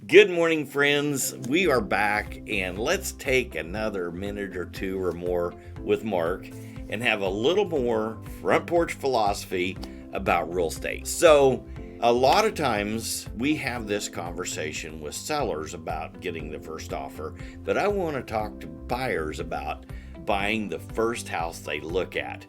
Good morning, friends. We are back, and let's take another minute or two or more with Mark and have a little more front porch philosophy about real estate. So, a lot of times we have this conversation with sellers about getting the first offer, but I want to talk to buyers about buying the first house they look at.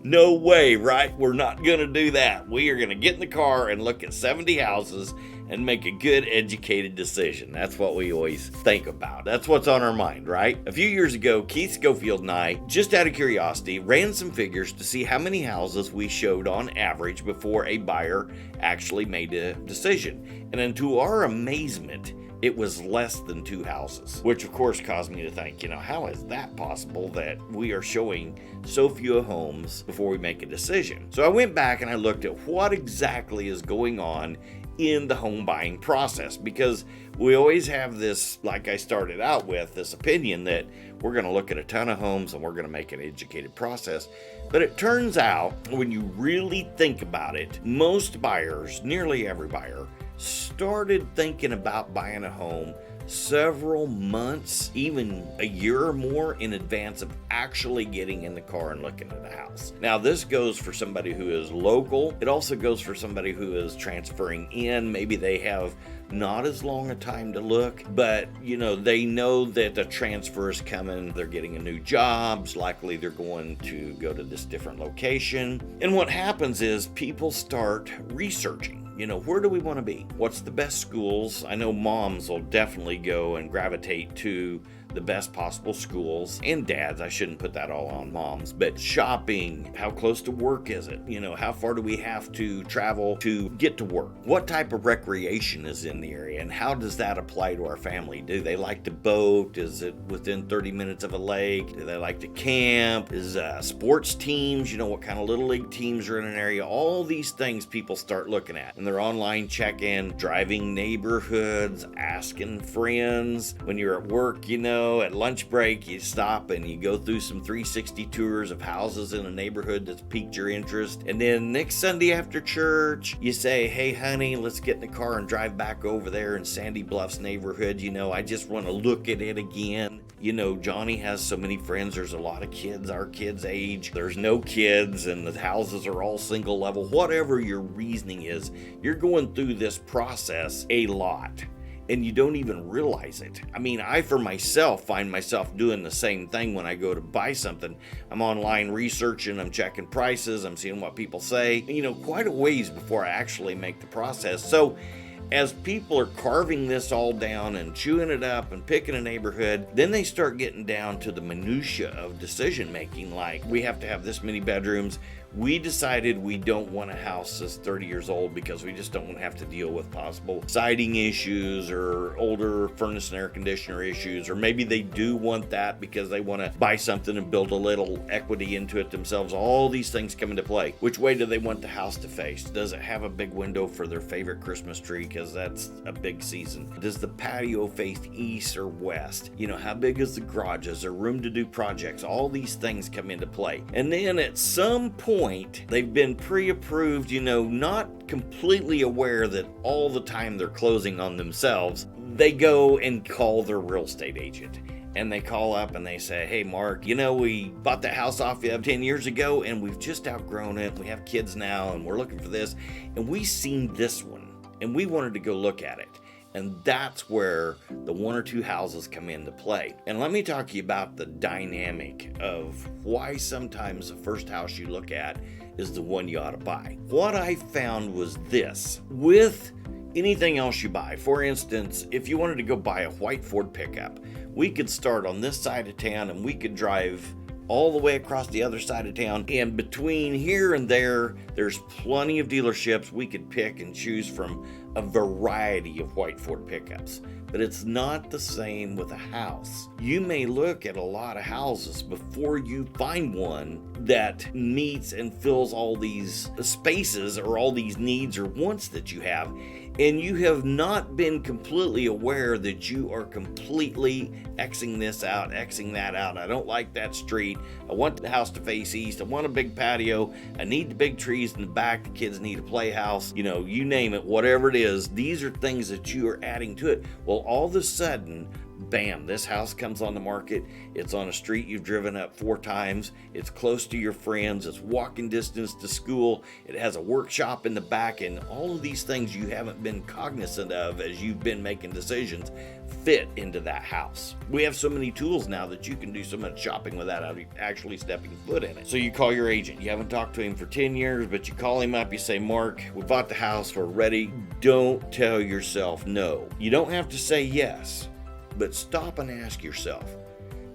No way, right? We're not going to do that. We are going to get in the car and look at 70 houses and make a good, educated decision. That's what we always think about. That's what's on our mind, right? A few years ago, Keith Schofield and I, just out of curiosity, ran some figures to see how many houses we showed on average before a buyer actually made a decision. And then to our amazement, it was less than 2 houses, which of course caused me to think, how is that possible that we are showing so few homes before we make a decision? So I went back and I looked at what exactly is going on in the home buying process, because we always have this, like I started out with, this opinion that we're going to look at a ton of homes and we're going to make an educated process. But it turns out, when you really think about it, most buyers, nearly every buyer, started thinking about buying a home several months, even a year or more in advance of actually getting in the car and looking at a house. Now, this goes for somebody who is local. It also goes for somebody who is transferring in. Maybe they have not as long a time to look, but they know that the transfer is coming. They're getting a new job. Likely they're going to go to this different location. And what happens is people start researching. Where do we want to be? What's the best schools? I know moms will definitely go and gravitate to the best possible schools, and dads, I shouldn't put that all on moms, but shopping, how close to work is it? How far do we have to travel to get to work? What type of recreation is in the area, and how does that apply to our family? Do they like to boat? Is it within 30 minutes of a lake? Do they like to camp? Is sports teams, what kind of little league teams are in an area? All these things people start looking at, and their online check-in, driving neighborhoods, asking friends. When you're at work, at lunch break, you stop and you go through some 360 tours of houses in a neighborhood that's piqued your interest. And then next Sunday after church, you say, hey, honey, let's get in the car and drive back over there in Sandy Bluffs neighborhood. I just want to look at it again. Johnny has so many friends. There's a lot of kids our kids' age. There's no kids and the houses are all single level. Whatever your reasoning is, you're going through this process a lot, and you don't even realize it. I for myself find myself doing the same thing when I go to buy something. I'm online researching, I'm checking prices, I'm seeing what people say, quite a ways before I actually make the process. So as people are carving this all down and chewing it up and picking a neighborhood, then they start getting down to the minutia of decision making, like we have to have this many bedrooms. We decided we don't want a house that's 30 years old because we just don't want to have to deal with possible siding issues or older furnace and air conditioner issues. Or maybe they do want that because they want to buy something and build a little equity into it themselves. All these things come into play. Which way do they want the house to face? Does it have a big window for their favorite Christmas tree? Because that's a big season. Does the patio face east or west? How big is the garage? Is there room to do projects? All these things come into play. And then at some point, they've been pre-approved, not completely aware that all the time they're closing on themselves. They go and call their real estate agent. And they call up and they say, hey, Mark, we bought that house off you 10 years ago and we've just outgrown it. We have kids now and we're looking for this. And we seen this one and we wanted to go look at it. And that's where the 1 or 2 houses come into play. And let me talk to you about the dynamic of why sometimes the first house you look at is the one you ought to buy. What I found was this. With anything else you buy, for instance, if you wanted to go buy a white Ford pickup, we could start on this side of town and we could drive all the way across the other side of town. And between here and there's plenty of dealerships. We could pick and choose from a variety of white Ford pickups. But it's not the same with a house. You may look at a lot of houses before you find one that meets and fills all these spaces or all these needs or wants that you have. and you have not been completely aware that you are completely Xing this out, Xing that out. I don't like that street. I want the house to face east. I want a big patio. I need the big trees in the back. The kids need a playhouse. You know, you name it, whatever it is. These are things that you are adding to it. Well, all of a sudden, bam, this house comes on the market. It's on a street you've driven up 4 times. It's close to your friends. It's walking distance to school. It has a workshop in the back, and all of these things you haven't been cognizant of as you've been making decisions fit into that house. We have so many tools now that you can do so much shopping without actually stepping foot in it. So you call your agent. You haven't talked to him for 10 years, but you call him up. You say, Mark, we bought the house. We're ready. Don't tell yourself no. You don't have to say yes. But stop and ask yourself,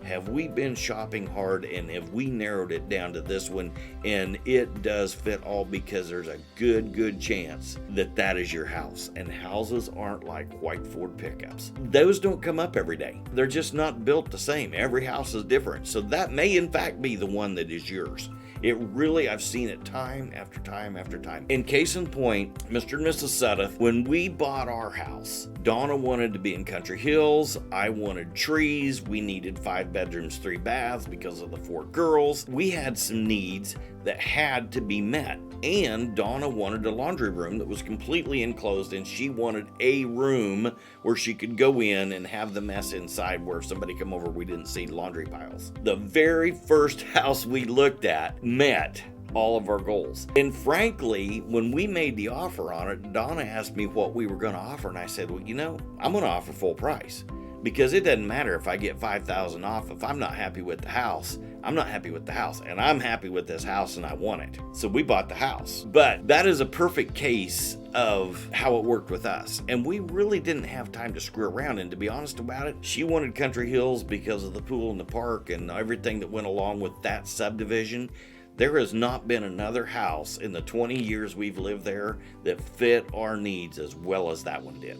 have we been shopping hard and have we narrowed it down to this one and it does fit all, because there's a good chance that that is your house. And houses aren't like white Ford pickups. Those don't come up every day. They're just not built the same. Every house is different. So that may in fact be the one that is yours. It really, I've seen it time after time after time. In case in point, Mr. and Mrs. Sudduth, when we bought our house, Donna wanted to be in Country Hills. I wanted trees. We needed 5 bedrooms, 3 baths because of the 4 girls. We had some needs that had to be met. And Donna wanted a laundry room that was completely enclosed, and she wanted a room where she could go in and have the mess inside where if somebody come over, we didn't see laundry piles. The very first house we looked at met all of our goals. And frankly, when we made the offer on it, Donna asked me what we were going to offer, and I said, well, you know, I'm going to offer full price. Because it doesn't matter if I get $5,000 off. If I'm not happy with the house, I'm not happy with the house. And I'm happy with this house and I want it. So we bought the house. But that is a perfect case of how it worked with us. And we really didn't have time to screw around. And to be honest about it, she wanted Country Hills because of the pool and the park and everything that went along with that subdivision. There has not been another house in the 20 years we've lived there that fit our needs as well as that one did.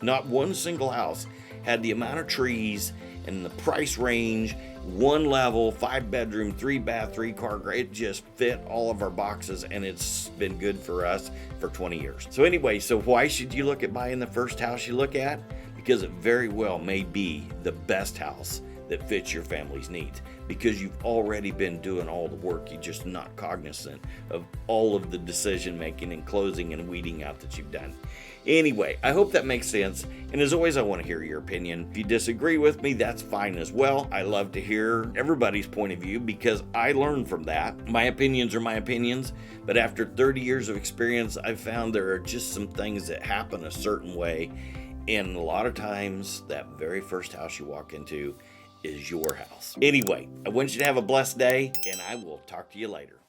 Not one single house had the amount of trees and the price range, 1 level, 5 bedroom, 3 bath, 3 car. It just fit all of our boxes, and it's been good for us for 20 years. So anyway, so why should you look at buying the first house you look at? Because it very well may be the best house that fits your family's needs, because you've already been doing all the work. You're just not cognizant of all of the decision making and closing and weeding out that you've done. Anyway, I hope that makes sense. And as always, I want to hear your opinion. If you disagree with me, that's fine as well. I love to hear everybody's point of view because I learn from that. My opinions are my opinions, but after 30 years of experience, I've found there are just some things that happen a certain way. And a lot of times, that very first house you walk into is your house. Anyway, I want you to have a blessed day, and I will talk to you later.